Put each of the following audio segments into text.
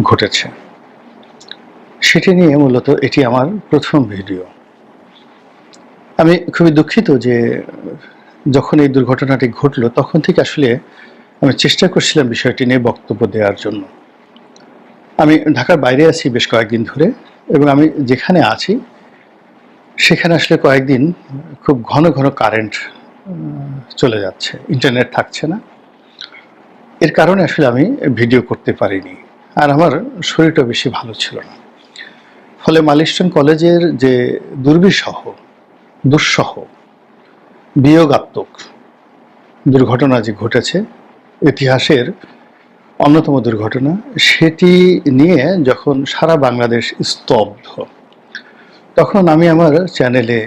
ঘটেছে সেটি নিয়ে মূলত এটি আমার প্রথম ভিডিও। আমি খুবই দুঃখিত যে যখন এই দুর্ঘটনাটি ঘটল তখন থেকে আসলে আমি চেষ্টা করছিলাম বিষয়টি নিয়ে বক্তব্য দেওয়ার জন্য। আমি ঢাকার বাইরে আছি বেশ কয়েকদিন ধরে, এবং আমি যেখানে আছি সেখানে আসলে কয়েকদিন খুব ঘন ঘন কারেন্ট চলে যাচ্ছে, ইন্টারনেট থাকছে না। এর কারণে আসলে আমি ভিডিও করতে পারিনি, আর আমার শরীরটা বেশি ভালো ছিল না। ফলে মাইলস্টোন কলেজের যে দুঃসহ বিয়োগাত্মক দুর্ঘটনা যে ঘটেছে, ইতিহাসের অন্যতম দুর্ঘটনা, সেটি নিয়ে যখন সারা বাংলাদেশ স্তব্ধ, তখন আমি আমার চ্যানেলে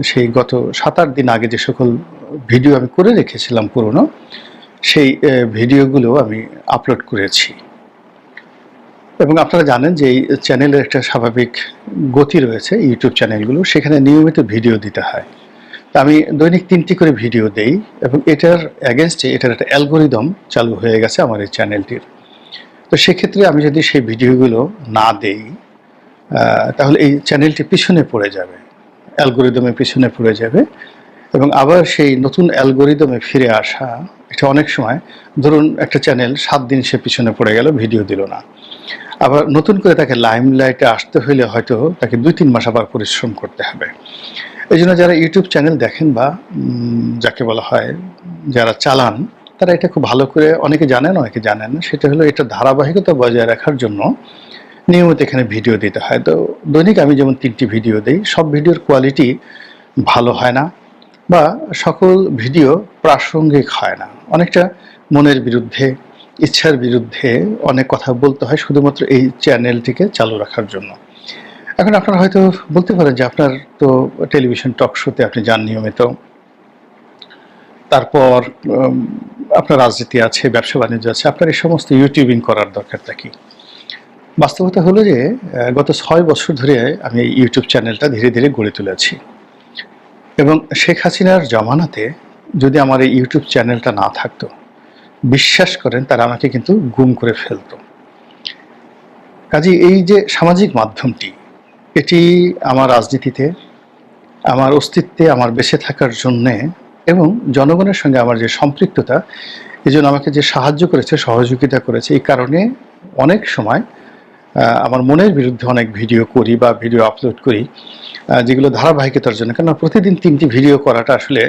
সেই গত 7-8 দিন আগে যে সকল ভিডিও আমি করে রেখেছিলাম পুরনো, সেই ভিডিওগুলো আমি আপলোড করেছি। এবং আপনারা জানেন যে এই চ্যানেলের একটা স্বাভাবিক গতি রয়েছে, ইউটিউব চ্যানেলগুলো সেখানে নিয়মিত ভিডিও দিতে হয়। তা আমি দৈনিক 3টি করে ভিডিও দেই, এবং এটার অ্যাগেনস্টে এটার একটা অ্যালগোরিদম চালু হয়ে গেছে আমার এই চ্যানেলটির। তো সেক্ষেত্রে আমি যদি সেই ভিডিওগুলো না দেই তাহলে এই চ্যানেলটি পিছনে পড়ে যাবে, অ্যালগোরিদমের পিছনে পড়ে যাবে, এবং আবার সেই নতুন অ্যালগোরিদমে ফিরে আসা, এটা অনেক সময়, ধরুন একটা চ্যানেল 7 দিন সে পিছনে পড়ে গেল, ভিডিও দিল না, আবার নতুন করে তাকে লাইমলাইটে আসতে হলে হয়তো তাকে 2-3 মাস আবার পরিশ্রম করতে হবে। এই জন্য যারা ইউটিউব চ্যানেল দেখেন বা যাকে বলা হয় যারা চালান, তারা এটা খুব ভালো করে, অনেকে জানেন অনেকে জানেন না, সেটা হলো এটা ধারাবাহিকতা বজায় রাখার জন্য নিয়মিত এখানে ভিডিও দিতে হয়। তো দৈনিক আমি যেমন 3টি ভিডিও দিই, সব ভিডিওর কোয়ালিটি ভালো হয় না, বা সকল ভিডিও প্রাসঙ্গিক হয় না, অনেকটা মনের বিরুদ্ধে, ইচ্ছার বিরুদ্ধে অনেক কথা বলতে হয় শুধুমাত্র এই চ্যানেলটিকে চালু রাখার জন্য। এখন আপনারা হয়তো বলতে পারেন যে আপনার তো টেলিভিশন টক শোতে আপনি যান নিয়মিত, তারপর আপনার রাজনীতি আছে, ব্যবসা বাণিজ্য আছে, আপনার এই সমস্ত ইউটিউবিং করার দরকারটা কি? বাস্তবতা হলো যে গত 6 বছর ধরে আমি এই ইউটিউব চ্যানেলটা ধীরে ধীরে গড়ে তুলেছি, এবং শেখ হাসিনার জমানাতে যদি আমার এই ইউটিউব চ্যানেলটা না থাকতো, বিশ্বাস করেন তারা আমাকে কিন্তু গুম করে ফেলতো। কাজেই এই যে সামাজিক মাধ্যমটি, এটি আমার রাজনীতিতে, আমার অস্তিত্বে, আমার বেঁচে থাকার জন্যে, এবং জনগণের সঙ্গে আমার যে সম্পৃক্ততা, এই জন্য আমাকে যে সাহায্য করেছে, সহযোগিতা করেছে, এই কারণে অনেক সময় আমার মনের বিরুদ্ধে অনেক ভিডিও করি বা ভিডিও আপলোড করি, যেগুলো ধারাবাহিকতার জন্য। কেন প্রতিদিন 3টি ভিডিও করাটা আসলে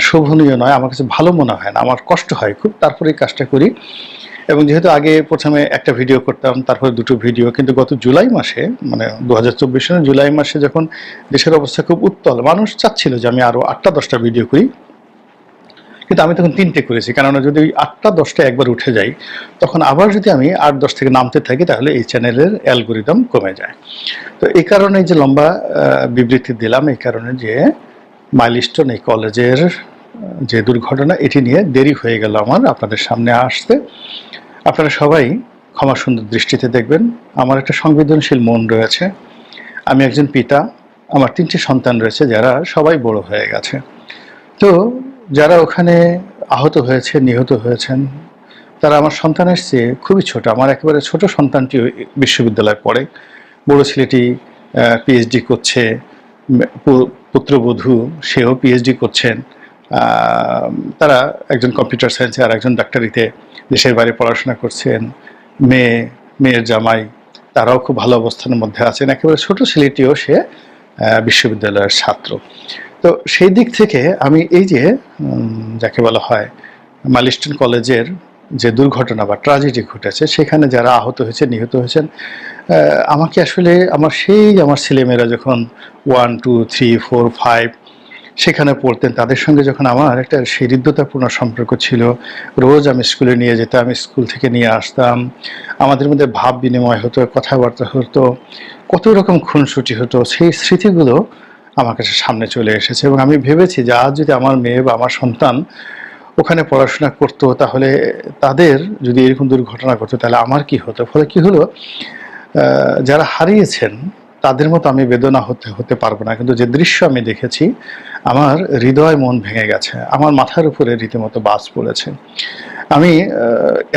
শোভনীয় নয়, আমার কাছে ভালো মনে হয় না, আমার কষ্ট হয় খুব, তারপরে এই কাজটা করি। এবং যেহেতু আগে প্রথমে একটা ভিডিও করতাম, তারপরে 2টো ভিডিও, কিন্তু গত জুলাই মাসে, মানে 2024 সালের জুলাই মাসে যখন দেশের অবস্থা খুব উত্তাল, মানুষ চাচ্ছিল যে আমি আরও 8টা-10টা ভিডিও করি, কিন্তু আমি তখন 3টে করেছি। কেননা যদি ওই 8টা-10টা একবার উঠে যাই, তখন আবার যদি আমি 8-10 থেকে নামতে থাকি, তাহলে এই চ্যানেলের অ্যালগোরিদম কমে যায়। তো এই কারণে যে লম্বা বিবৃতি দিলাম, এই কারণে যে মাইলস্টোন এই কলেজের যে দুর্ঘটনা, এটি নিয়ে দেরি হয়ে গেল আমার আপনাদের সামনে আসতে। আপনারা সবাই ক্ষমা সুন্দর দৃষ্টিতে দেখবেন। আমার একটা সংবেদনশীল মন রয়েছে, আমি একজন পিতা, আমার 3টি সন্তান রয়েছে যারা সবাই বড় হয়ে গেছে। তো যারা ওখানে আহত হয়েছে, নিহত হয়েছেন, তারা আমার সন্তানের চেয়ে খুবই ছোট। আমার একেবারে ছোট সন্তানটিও বিশ্ববিদ্যালয়ে পড়ে, বড় ছেলেটি পিএইচডি করছে, পুত্রবধূ সেও পিএইচডি করছেন, তারা একজন কম্পিউটার সায়েন্সে আর একজন ডাক্তারিতে দেশের বাইরে পড়াশোনা করছেন, মেয়ের জামাই, তারাও খুব ভালো অবস্থানের মধ্যে আছেন। একেবারে ছোট ছেলেটিও সে বিশ্ববিদ্যালয়ের ছাত্র। তো সেই দিক থেকে আমি এই যে যাকে বলা হয় মাইলস্টোন কলেজের যে দুর্ঘটনা বা ট্র্যাজেডি ঘটেছে, সেখানে যারা আহত হয়েছে, নিহত হয়েছেন, আমাকে আসলে আমার ছেলেমেয়েরা যখন 1, 2, 3, 4, 5 সেখানে পড়তেন, তাদের সঙ্গে যখন আমার একটা হৃদ্যতাপূর্ণ সম্পর্ক ছিল, রোজ আমি স্কুলে নিয়ে যেতাম, স্কুল থেকে নিয়ে আসতাম, আমাদের মধ্যে ভাব বিনিময় হতো, কথাবার্তা হতো, কত রকম খুনসুটি হতো, সেই স্মৃতিগুলো আমার কাছে সামনে চলে এসেছে। এবং আমি ভেবেছি যে আজ যদি আমার মেয়ে বা আমার সন্তান ওখানে পড়াশোনা করতো, তাহলে তাদের যদি এরকম দুর্ঘটনা ঘটতো, তাহলে আমার কি হতো। ফলে কি হলো, যারা হারিয়েছেন তাদের মতো আমি বেদনা হতে পারবো না, কিন্তু যে দৃশ্য আমি দেখেছি, আমার হৃদয় মন ভেঙে গেছে, আমার মাথার উপরে রীতিমতো বাজ পড়েছে। আমি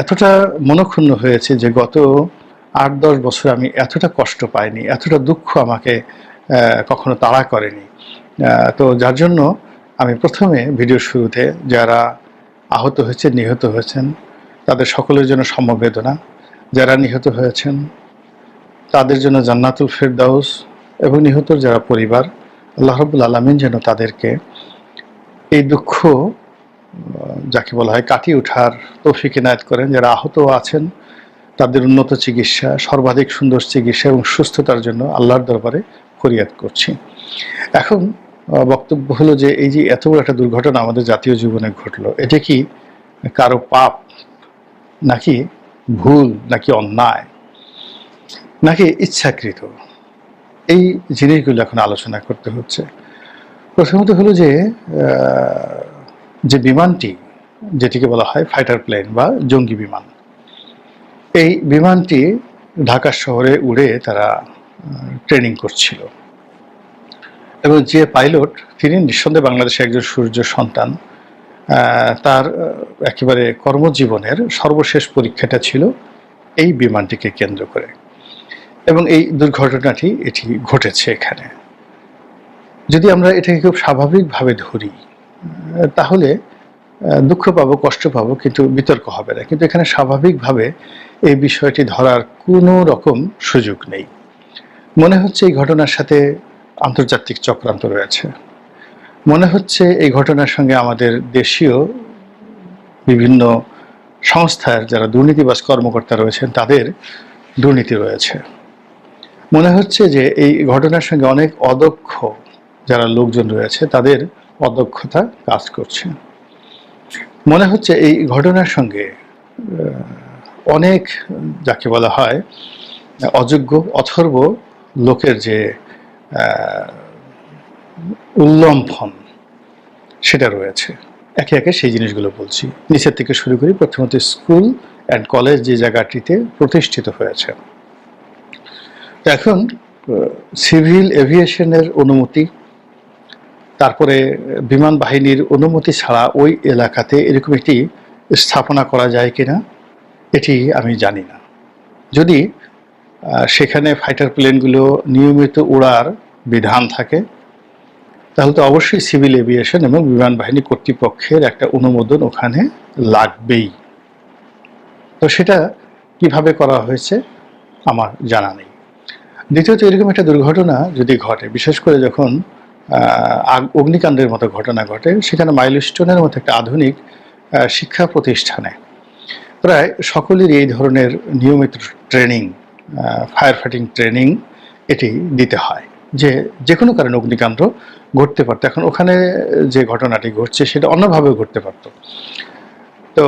এতটা মনক্ষুণ্ণ হয়েছি যে গত 8-10 বছর আমি এতটা কষ্ট পাইনি, এতটা দুঃখ আমাকে কখনো তাড়া করেনি। তো যার জন্য আমি প্রথমে ভিডিওর শুরুতে যারা আহত হয়েছেন, নিহত হয়েছেন, তাদের সকলের জন্য সমবেদনা। যারা নিহত হয়েছেন তাদের জন্য জান্নাতুল ফেরদাউস, এবং নিহতর যারা পরিবার, আল্লাহ রাব্বুল আলামিন যেন তাদেরকে এই দুঃখ যাকে বলা হয় কাটিয়ে ওঠার তৌফিক এনায়েত করেন। যারা আহত আছেন তাদের উন্নত চিকিৎসা, সর্বাধিক সুন্দর চিকিৎসা এবং সুস্থতার জন্য আল্লাহর দরবারে ফরিয়াদ করছি। এখন বক্তব্য হলো যে এই যে এত বড় একটা দুর্ঘটনা আমাদের জাতীয় জীবনে ঘটলো, এটা কি কারো পাপ, নাকি ভুল, নাকি অন্যায়, নাকি ইচ্ছাকৃত? এই জিনিসগুলো এখন আলোচনা করতে হচ্ছে। প্রথমত হলো যে বিমানটি, যেটিকে বলা হয় ফাইটার প্লেন বা জঙ্গি বিমান, এই বিমানটি ঢাকা শহরে উড়ে তারা ট্রেনিং করছিল, এবং যে পাইলট তিনি নিঃসন্দেহে বাংলাদেশের একজন সূর্য সন্তান। তার একেবারে কর্মজীবনের সর্বশেষ পরীক্ষাটা ছিল এই বিমানটিকে কেন্দ্র করে, এবং এই দুর্ঘটনাটি এটি ঘটেছে এখানে। যদি আমরা এটাকে খুব স্বাভাবিকভাবে ধরি তাহলে দুঃখ পাবো, কষ্ট পাবো, কিন্তু বিতর্ক হবে না। কিন্তু এখানে স্বাভাবিকভাবে এই বিষয়টি ধরার কোনো রকম সুযোগ নেই। মনে হচ্ছে এই ঘটনার সাথে আন্তর্জাতিক চক্রান্ত রয়েছে, মনে হচ্ছে এই ঘটনার সঙ্গে আমাদের দেশীয় বিভিন্ন সংস্থার যারা দুর্নীতিবাজ কর্মকর্তা রয়েছেন তাদের দুর্নীতি রয়েছে। মনে হচ্ছে যে এই ঘটনার সঙ্গে অনেক অদক্ষ যারা লোকজন রয়েছে তাদের অদক্ষতা কাজ করছে। মনে হচ্ছে এই ঘটনার সঙ্গে অনেক যাকে বলা হয় অযোগ্য অথর্ব লোকের যে উল্লম্ফন সেটা রয়েছে। একে একে সেই জিনিসগুলো বলছি, নিচের থেকে শুরু করি। প্রথমত স্কুল অ্যান্ড কলেজ যে জায়গাটিতে প্রতিষ্ঠিত হয়েছে, এখন সিভিল এভিয়েশনের অনুমতি, তারপরে বিমান বাহিনীর অনুমতি ছাড়া ওই এলাকাতে এরকম একটি স্থাপনা করা যায় কিনা এটি আমি জানি না। যদি সেখানে ফাইটার প্লেনগুলো নিয়মিত উড়ার বিধান থাকে তাহলে তো অবশ্যই সিভিল এভিয়েশন এবং বিমান বাহিনী কর্তৃপক্ষের একটা অনুমোদন ওখানে লাগবেই। তো সেটা কিভাবে করা হয়েছে আমার জানা নেই। দ্বিতীয়ত, এরকম একটা দুর্ঘটনা যদি ঘটে, বিশেষ করে যখন অগ্নিকাণ্ডের মতো ঘটনা ঘটে, সেখানে মাইলস্টোনের মতো একটা আধুনিক শিক্ষা প্রতিষ্ঠানে প্রায় সকলেরই এই ধরনের নিয়মিত ট্রেনিং, ফায়ার ফাইটিং ট্রেনিং এটি দিতে হয়। যে কোনো কারণে অগ্নিকাণ্ড ঘটতে পারত, এখন ওখানে যে ঘটনাটি ঘটছে সেটা অন্যভাবেও ঘটতে পারত। তো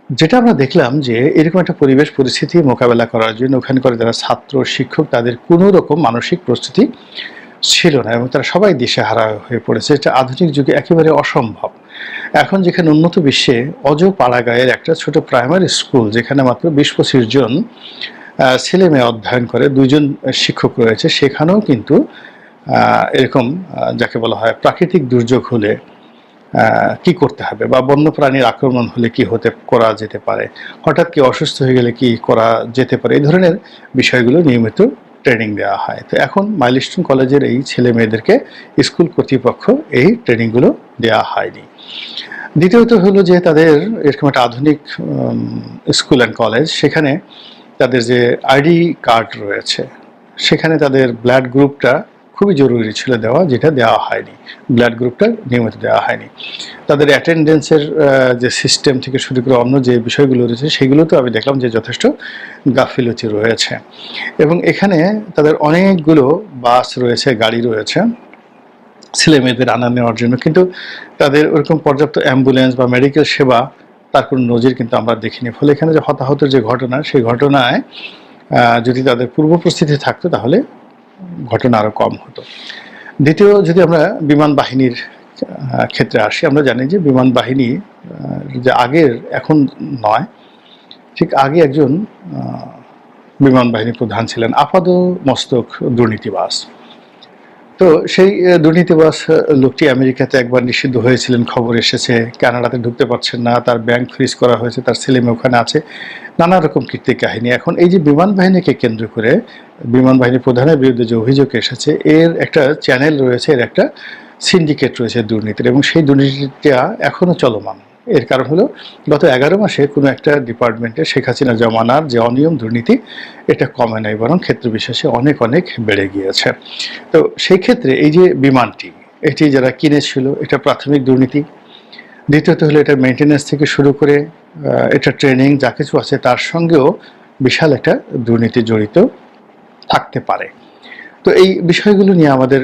যেটা আমরা দেখলাম যে এরকম একটা পরিবেশ পরিস্থিতি মোকাবেলা করার জন্য ওখানে করে যারা ছাত্র শিক্ষক তাদের কোনো রকম মানসিক প্রস্তুতি ছিল না, এবং তারা সবাই দিশেহারা হয়ে পড়েছে। এটা আধুনিক যুগে একেবারে অসম্ভব। এখন যেখানে উন্নত বিশ্বে পাড়াগাঁয়ের একটা ছোট প্রাইমারি স্কুল, যেখানে মাত্র 20-25 জন ছেলে মেয়ে অধ্যয়ন করে, 2 জন শিক্ষক রয়েছে, সেখানেও কিন্তু এরকম যাকে বলা হয় প্রাকৃতিক দুর্যোগ হলে কি করতে হবে, বা বন্যপ্রাণীর আক্রমণ হলে কি করা যেতে পারে, হঠাৎ কি অসুস্থ হয়ে গেলে কি করা যেতে পারে, এই ধরনের বিষয়গুলো নিয়মিত ট্রেনিং দেওয়া হয়। তো এখন মাইলস্টোন কলেজের এই ছেলে মেয়েদেরকে স্কুল কর্তৃপক্ষ এই ট্রেনিংগুলো দেওয়া হয়নি। দ্বিতীয়ত হলো যে তাদের এরকম একটা আধুনিক স্কুল অ্যান্ড কলেজ, সেখানে তাদের যে আইডি কার্ড রয়েছে সেখানে তাদের ব্লাড গ্রুপটা খুবই জরুরি ছিল দেওয়া, যেটা দেওয়া হয়নি। ব্লাড গ্রুপটা নিয়মিত দেওয়া হয়নি। তাদের অ্যাটেন্ডেন্সের যে সিস্টেম থেকে শুরু করে অন্য যে বিষয়গুলো রয়েছে সেগুলোতে আমি দেখলাম যে যথেষ্ট গাফিলতি রয়েছে। এবং এখানে তাদের অনেকগুলো বাস রয়েছে, গাড়ি রয়েছে ছেলে মেয়েদের আনা নেওয়ার জন্য, কিন্তু তাদের ওরকম পর্যাপ্ত অ্যাম্বুলেন্স বা মেডিকেল সেবা তার কোনো নজির কিন্তু আমরা দেখিনি। ফলে এখানে যে হতাহতের যে ঘটনা, সেই ঘটনায় যদি তাদের পূর্ব প্রস্তুতি থাকতো তাহলে ঘটনা আরও কম হতো। দ্বিতীয়, যদি আমরা বিমান বাহিনীর ক্ষেত্রে আসি, আমরা জানি যে বিমান বাহিনী যে আগের, এখন নয়, ঠিক আগে একজন বিমান বাহিনী প্রধান ছিলেন আপাদ মস্তক দুর্নীতিবাজ। তো সেই দুর্নীতিবাজ লোকটি আমেরিকাতে একবার নিষিদ্ধ হয়েছিলেন, খবর এসেছে। কানাডাতে ঢুকতে পারছেন না, তার ব্যাংক ফ্রিজ করা হয়েছে, তার ছেলেমেয়ে ওখানে আছে, নানা রকম কীর্তি কাহিনী। এখন এই যে বিমান বাহিনীকে কেন্দ্র করে বিমান বাহিনী প্রধানের বিরুদ্ধে যে অভিযোগ এসেছে, এর একটা চ্যানেল রয়েছে, এর একটা সিন্ডিকেট রয়েছে দুর্নীতির, এবং সেই দুর্নীতিটা এখনও চলমান। এর কারণ হলো গত 11 মাসে কোনো একটা ডিপার্টমেন্টে শেখ হাসিনা জমানার যে অনিয়ম দুর্নীতি, এটা কমে নাই, বরং ক্ষেত্র বিশেষে অনেক অনেক বেড়ে গিয়েছে। তো সেই ক্ষেত্রে এই যে বিমানটি, এটি যারা কিনেছিল, এটা প্রাথমিক দুর্নীতি। দ্বিতীয়ত হলো এটা মেনটেন্যান্স থেকে শুরু করে এটা ট্রেনিং যা কিছু আছে, তার সঙ্গেও বিশাল একটা দুর্নীতি জড়িত থাকতে পারে। তো এই বিষয়গুলো নিয়ে আমাদের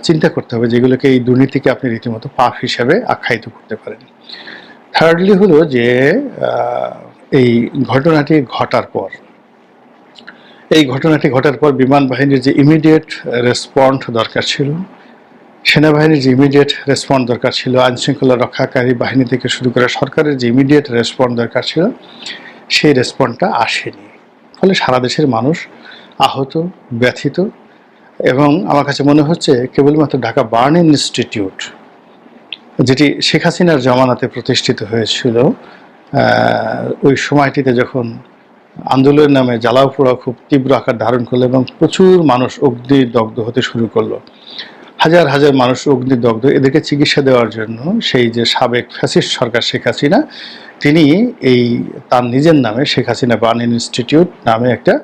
চিন্তা করতে হবে, যেগুলোকে এই দুর্নীতিকে আপনি রীতিমতো পাপ হিসাবে আখ্যায়িত করতে পারেন। থার্ডলি হলো যে এই ঘটনাটি ঘটার পর বিমান বাহিনীর যে ইমিডিয়েট রেসপন্ড দরকার ছিল, সেনাবাহিনীর যে ইমিডিয়েট রেসপন্ড দরকার ছিল, আইনশৃঙ্খলা রক্ষাকারী বাহিনী থেকে শুরু করে সরকারের যে ইমিডিয়েট রেসপন্ড দরকার ছিল, সেই রেসপন্ডটা আসেনি। ফলে সারা দেশের মানুষ আহত, ব্যথিত। এবং আমার কাছে মনে হচ্ছে কেবলমাত্র ঢাকা বার্ন ইনস্টিটিউট, যেটি শেখ হাসিনার জমানাতে প্রতিষ্ঠিত হয়েছিল, ওই সময়টিতে যখন আন্দোলনের নামে জ্বালাও পোড়াও খুব তীব্র আকার ধারণ করলো এবং প্রচুর মানুষ অগ্নিদগ্ধ হতে শুরু করলো, হাজার হাজার মানুষ অগ্নিদগ্ধ, এদেরকে চিকিৎসা দেওয়ার জন্য সেই যে সাবেক ফ্যাসিস্ট সরকার শেখ হাসিনা, তিনি এই তার নিজের নামে শেখ হাসিনা বার্ন ইনস্টিটিউট নামে একটা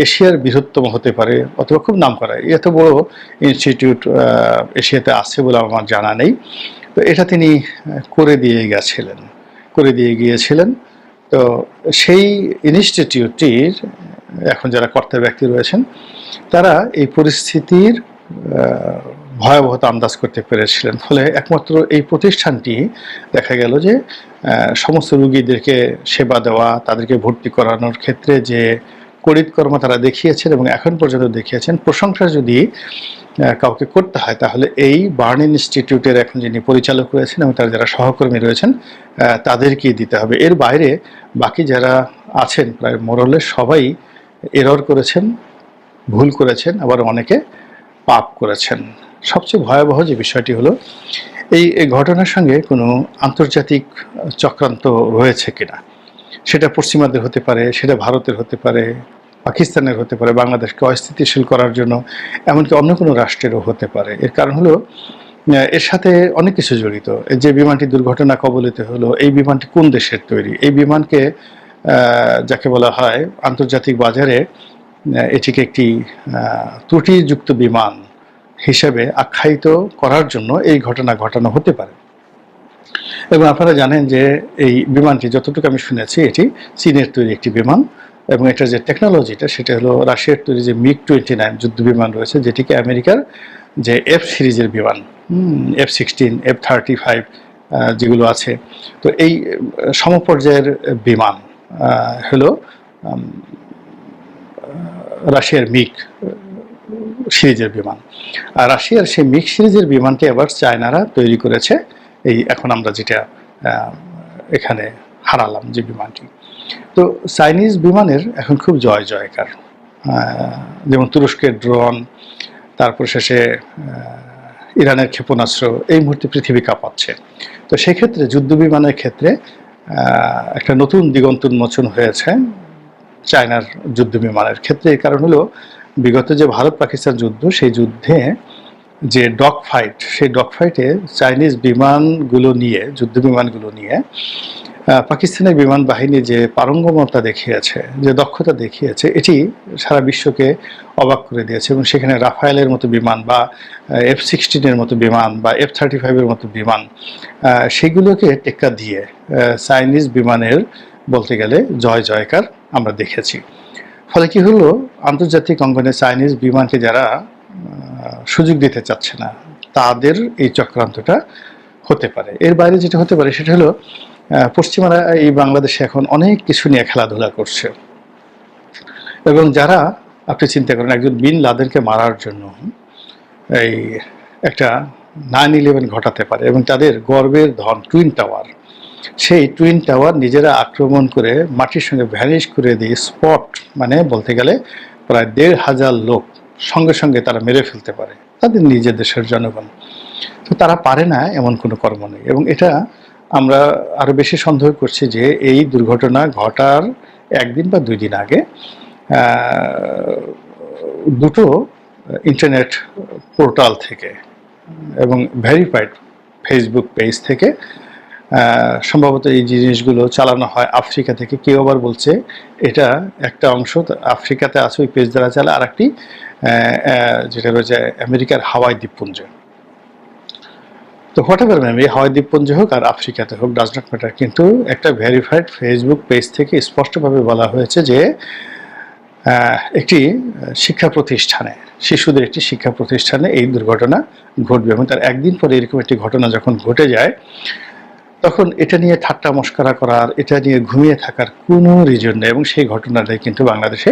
এশিয়ার বৃহত্তম হতে পারে অথবা খুব নাম করা এত বড় ইনস্টিটিউট এশিয়াতে আছে বলে আমার জানা নেই। তো এটা তিনি করে দিয়ে গিয়েছিলেন। তো সেই ইনস্টিটিউটটির এখন যারা কর্তা ব্যক্তি রয়েছেন, তারা এই পরিস্থিতির ভয়াবহতা আন্দাজ করতে পেরেছিলেন। ফলে একমাত্র এই প্রতিষ্ঠানটি দেখা গেল যে সমস্ত রোগীদেরকে সেবা দেওয়া, তাদেরকে ভর্তি করানোর ক্ষেত্রে যে করিতকর্ম তারা দেখিয়েছেন এবং এখন পর্যন্ত দেখিয়েছেন, প্রশংসা যদি কাউকে করতে হয় তাহলে এই বার্ন ইনস্টিটিউটের এখন যিনি পরিচালক রয়েছেন এবং তার যারা সহকর্মী রয়েছেন, তাদেরকেই দিতে হবে। এর বাইরে বাকি যারা আছেন প্রায় মোরলে সবাই এরর করেছেন, ভুল করেছেন, আবার অনেকে পাপ করেছেন। সবচেয়ে ভয়াবহ যে বিষয়টি হলো, এই ঘটনার সঙ্গে কোনো আন্তর্জাতিক চক্রান্ত রয়েছে কিনা। সেটা পশ্চিমাদের হতে পারে, সেটা ভারতের হতে পারে, পাকিস্তানের হতে পারে, বাংলাদেশকে অস্থিতিশীল করার জন্য এমনকি অন্য কোনো রাষ্ট্রেরও হতে পারে। এর কারণ হলো এর সাথে অনেক কিছু জড়িত। যে বিমানটি দুর্ঘটনা কবলিত হলো, এই বিমানটি কোন দেশের তৈরি, এই বিমানকে যাকে বলা হয় আন্তর্জাতিক বাজারে এটিকে একটি ত্রুটিযুক্ত বিমান হিসেবে আখ্যায়িত করার জন্য এই ঘটনা ঘটানো হতে পারে। এবং আপনারা জানেন যে এই বিমানটি, যতটুকু আমি শুনেছি, এটি চীনের তৈরি একটি বিমান এবং এটার যে টেকনোলজিটা সেটা হলো রাশিয়ার তৈরি যে MiG-29 যুদ্ধ বিমান রয়েছে, যেটিকে আমেরিকার যে F সিরিজের বিমান, F-16, F-35 যেগুলো আছে, তো এই সমপর্যায়ের বিমান হলো রাশিয়ার মিগ সিরিজের বিমান। আর রাশিয়ার সেই মিগ সিরিজের বিমানটি আবার চায়নারা তৈরি করেছে, এই এখন আমরা যেটা এখানে হারালাম যে বিমানটি। তো চাইনিজ বিমানের এখন খুব জয় জয়কার, যেমন তুরস্কের ড্রোন, তারপর শেষে ইরানের ক্ষেপণাস্ত্র এই মুহূর্তে পৃথিবী কাঁপাচ্ছে। তো সেক্ষেত্রে যুদ্ধ বিমানের ক্ষেত্রে একটা নতুন দিগন্ত উন্মোচন হয়েছে চায়নার যুদ্ধ বিমানের ক্ষেত্রে। এই কারণ হলো বিগত যে ভারত পাকিস্তান যুদ্ধ, সেই যুদ্ধে যে ডগ ফাইট, সেই ডগ ফাইটে চাইনিজ বিমানগুলো নিয়ে, যুদ্ধ বিমানগুলো নিয়ে পাকিস্তানের বিমান বাহিনী যে পারঙ্গমতা দেখিয়েছে, যে দক্ষতা দেখিয়েছে, এটি সারা বিশ্বকে অবাক করে দিয়েছে। এবং সেখানে রাফায়েলের মতো বিমান বা F-16 মতো বিমান বা F-35 মতো বিমান, সেগুলোকে টেক্কা দিয়ে চাইনিজ বিমানের বলতে গেলে জয় জয়কার আমরা দেখেছি। ফলে কি হলো, আন্তর্জাতিক অঙ্গনে চাইনিজ বিমানকে যারা সুযোগ দিতে চাচ্ছে না, তাদের এই চক্রান্তটা হতে পারে। এর বাইরে যেটা হতে পারে সেটা হলো পশ্চিমারা এই বাংলাদেশে এখন অনেক কিছু নিয়ে খেলাধুলা করছে, এবং যারা, আপনি চিন্তা করেন, একজন বিন লাদেনকে মারার জন্য এই একটা 9/11 ঘটাতে পারে এবং তাদের গর্বের ধন টুইন টাওয়ার, সেই টুইন টাওয়ার নিজেরা আক্রমণ করে মাটির সঙ্গে ভ্যানিশ করে দিয়ে স্পট, মানে বলতে গেলে প্রায় 1,500 লোক সঙ্গে সঙ্গে তারা মেরে ফেলতে পারে তাদের নিজের দেশের জনগণ। তো তারা পারে না এমন কোনো কর্ম নেই, এবং এটা আমরা আরো বেশি সন্দেহ করছি যে এই দুর্ঘটনা ঘটার একদিন বা 2 দিন আগে দুটো ইন্টারনেট পোর্টাল থেকে এবং ভেরিফাইড ফেসবুক পেজ থেকে সম্ভবত এই জিনিসগুলো চালানো হয় আফ্রিকা থেকে। কেউ আবার বলছে এটা একটা অংশ আফ্রিকাতে আছে ওই পেজ দ্বারা চালায়, আর একটি যেটা রয়েছে আমেরিকার হাওয়াই দ্বীপপুঞ্জ। তো হোয়াট এভার ম্যাম, এই হাওয়াই দ্বীপপুঞ্জ হোক আর আফ্রিকাতে হোক, ডাজ নট ম্যাটার, কিন্তু একটা ভেরিফাইড ফেসবুক পেজ থেকে স্পষ্টভাবে বলা হয়েছে যে একটি শিক্ষা প্রতিষ্ঠানে, শিশুদের একটি শিক্ষা প্রতিষ্ঠানে এই দুর্ঘটনা ঘটবে, এবং তার একদিন পরে এরকম একটি ঘটনা যখন ঘটে যায় তখন এটা নিয়ে ঠাট্টা মস্করা করার, এটা নিয়ে ঘুমিয়ে থাকার কোনো রিজন নেই, এবং সেই ঘটনাটাই কিন্তু বাংলাদেশে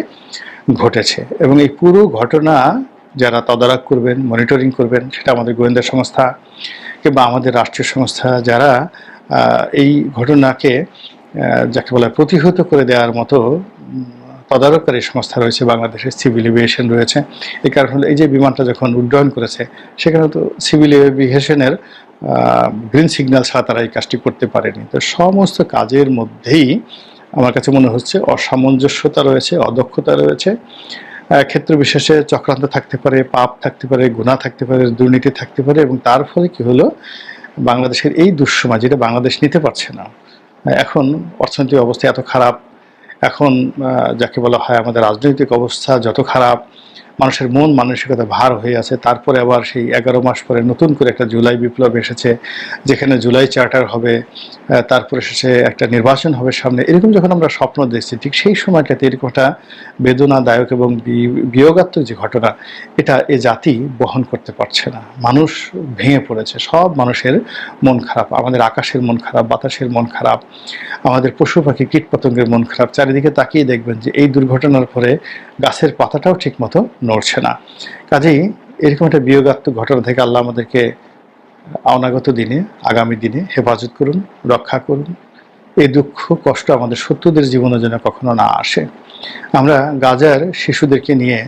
ঘটেছে। এবং এই পুরো ঘটনা যারা তদারক করবেন, মনিটরিং করবেন, সেটা আমাদের গোয়েন্দা সংস্থা কিংবা আমাদের রাষ্ট্রীয় সংস্থা, যারা এই ঘটনাকে যাকে বলে প্রতিহত করে দেওয়ার মতো তদারককারী সংস্থা রয়েছে, বাংলাদেশের সিভিল এভিয়েশন রয়েছে। এই কারণ হলো এই যে বিমানটা যখন উড্ডয়ন করেছে সেখানে তো সিভিল এভিয়েশনের গ্রিন সিগন্যাল ছাড়া তারা এই কাজটি করতে পারেনি। তো সমস্ত কাজের মধ্যেই আমার কাছে মনে হচ্ছে অসামঞ্জস্যতা রয়েছে, অদক্ষতা রয়েছে, ক্ষেত্র বিশেষে চক্রান্ত থাকতে পারে, পাপ থাকতে পারে, গুনাহ থাকতে পারে, দুর্নীতি থাকতে পারে, এবং তার ফলে কি হলো বাংলাদেশের এই দুঃসময় যেটা বাংলাদেশ নিতে পারছে না। এখন অর্থনৈতিক অবস্থা এত খারাপ, এখন যাকে বলা হয় আমাদের রাজনৈতিক অবস্থা যত খারাপ, মানুষের মন মানসিকতা ভার হয়ে আছে, তারপরে আবার সেই 11 মাস পরে নতুন করে একটা জুলাই বিপ্লব এসেছে, যেখানে জুলাই চার্টার হবে, তারপরে শেষে একটা নির্বাচন হবে সামনে। এরকম যখন আমরা স্বপ্ন দেখছি, ঠিক সেই সময়টাতে এরকম একটা বেদনাদায়ক এবং বিয়োগাত্মক যে ঘটনা, এটা এ জাতি বহন করতে পারছে না। মানুষ ভেঙে পড়েছে, সব মানুষের মন খারাপ, আমাদের আকাশের মন খারাপ, বাতাসের মন খারাপ, আমাদের পশু পাখি কীট পতঙ্গের মন খারাপ। চারিদিকে তাকিয়ে দেখবেন যে এই দুর্ঘটনার পরে গাছের পাতাটাও ঠিকমতো নড়ছে না। কাজেই এরকম একটা বিয়োগাত্মক ঘটনা থেকে আল্লাহ আমাদেরকে অনাগত দিনে, আগামী দিনে হেফাজত করুন, রক্ষা করুন। এই দুঃখ কষ্ট আমাদের শত্রুদের জীবনে যেন কখনো না আসে। আমরা গাজার শিশুদেরকে নিয়ে